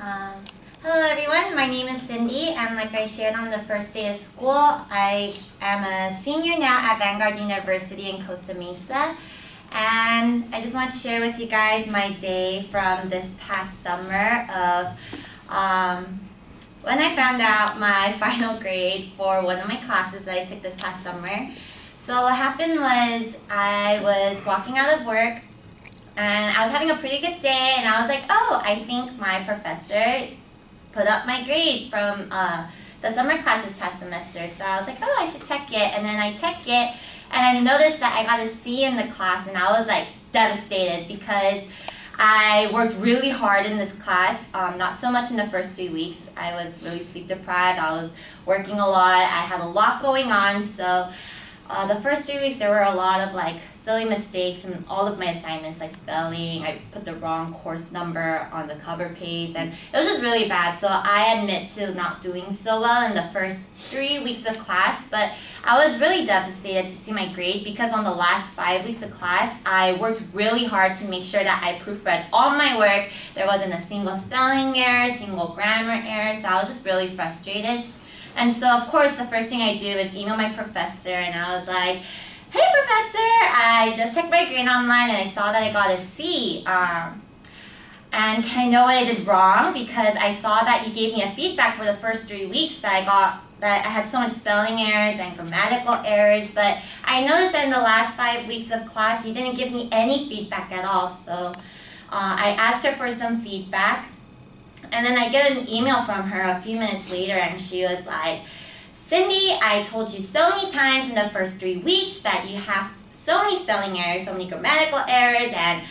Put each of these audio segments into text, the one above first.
Um, Hello everyone, my name is Cindy, and like I shared on the first day of school, I am a senior now at Vanguard University in Costa Mesa. And I just want to share with you guys my day from this past summer of when I found out my final grade for one of my classes that I took this past summer. So what happened was I was walking out of work and I was having a pretty good day, and I was like, oh, I think my professor put up my grade from the summer class this past semester. So I was like, oh, I should check it. And then I checked it, and I noticed that I got a C in the class, and I was like devastated because I worked really hard in this class, not so much in the first 3 weeks. I was really sleep deprived, I was working a lot, I had a lot going on. So the first 3 weeks there were a lot of like silly mistakes in all of my assignments, like spelling. I put the wrong course number on the cover page, and it was just really bad. So I admit to not doing so well in the first 3 weeks of class, but I was really devastated to see my grade because on the last 5 weeks of class, I worked really hard to make sure that I proofread all my work. There wasn't a single spelling error, single grammar error, so I was just really frustrated. And so of course the first thing I do is email my professor, and I was like, hey professor, I just checked my grade online and I saw that I got a C. And can I know what I did wrong? Because I saw that you gave me a feedback for the first 3 weeks that I had so much spelling errors and grammatical errors, but I noticed that in the last 5 weeks of class you didn't give me any feedback at all. So I asked her for some feedback, and then I get an email from her a few minutes later, and she was like, Cindy, I told you so many times in the first 3 weeks that you have so many spelling errors, so many grammatical errors, and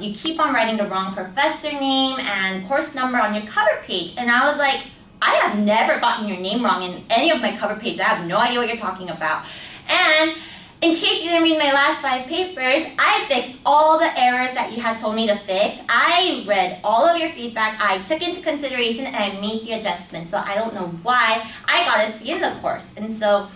you keep on writing the wrong professor name and course number on your cover page. And I was like, I have never gotten your name wrong in any of my cover pages. I have no idea what you're talking about. And in case you didn't read my last 5 papers, I fixed all the errors that you had told me to fix. I read all of your feedback, I took into consideration, and I made the adjustments. So I don't know why I got a C in the course. And so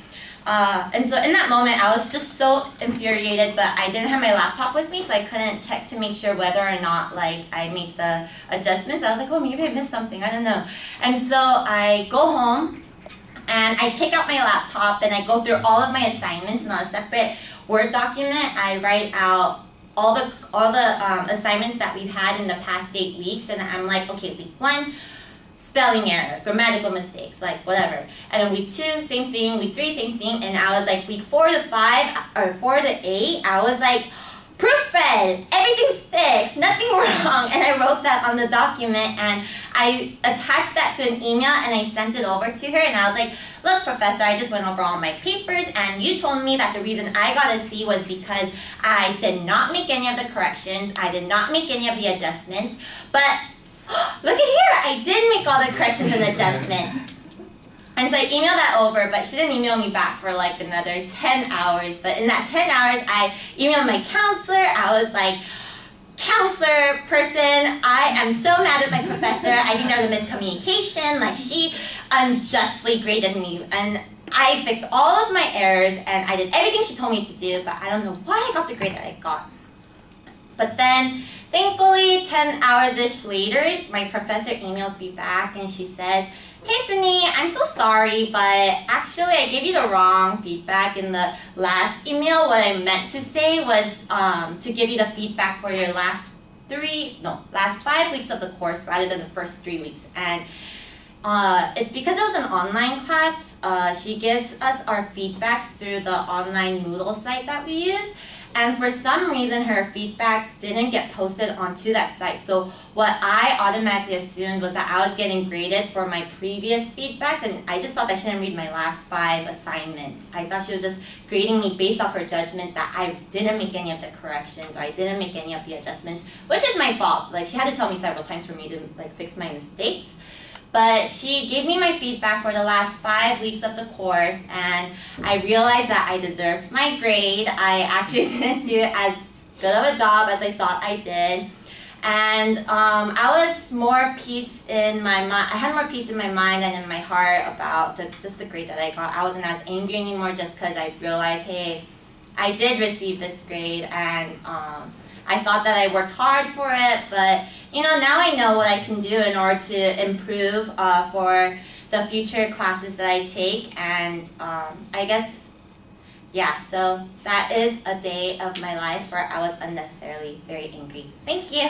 in that moment, I was just so infuriated, but I didn't have my laptop with me, so I couldn't check to make sure whether or not like I made the adjustments. I was like, oh, maybe I missed something, I don't know. And so I go home, and I take out my laptop and I go through all of my assignments, and on a separate Word document, I write out all the assignments that we've had in the past 8 weeks, and I'm like, okay, week 1, spelling error, grammatical mistakes, like whatever. And then week 2, same thing, week 3, same thing, and I was like, week 4 to 5, or 4 to 8, I was like, proofread, everything's fixed, nothing wrong. And I wrote that on the document, and I attached that to an email, and I sent it over to her, and I was like, look professor, I just went over all my papers, and you told me that the reason I got a C was because I did not make any of the corrections, I did not make any of the adjustments, but look at here, I did make all the corrections and adjustments. And so I emailed that over, but she didn't email me back for like another 10 hours. But in that 10 hours, I emailed my counselor. I was like, counselor person, I am so mad at my professor. I think there was a miscommunication. Like, she unjustly graded me. And I fixed all of my errors, and I did everything she told me to do, but I don't know why I got the grade that I got. But then, thankfully, 10 hours-ish later, my professor emails me back, and she says, hey Cindy, I'm so sorry, but actually I gave you the wrong feedback in the last email. What I meant to say was to give you the feedback for your last 5 weeks of the course rather than the first 3 weeks. And because it was an online class, she gives us our feedbacks through the online Moodle site that we use. And for some reason, her feedbacks didn't get posted onto that site. So what I automatically assumed was that I was getting graded for my previous feedbacks, and I just thought that she didn't read my last 5 assignments. I thought she was just grading me based off her judgment that I didn't make any of the corrections, or I didn't make any of the adjustments, which is my fault. Like, she had to tell me several times for me to like fix my mistakes. But she gave me my feedback for the last 5 weeks of the course, and I realized that I deserved my grade. I actually didn't do as good of a job as I thought I did. And I was more peace in my mind. I had more peace in my mind and in my heart about just the grade that I got. I wasn't as angry anymore just because I realized, hey, I did receive this grade, and I thought that I worked hard for it, but now I know what I can do in order to improve for the future classes that I take, and I guess, yeah, so that is a day of my life where I was unnecessarily very angry. Thank you.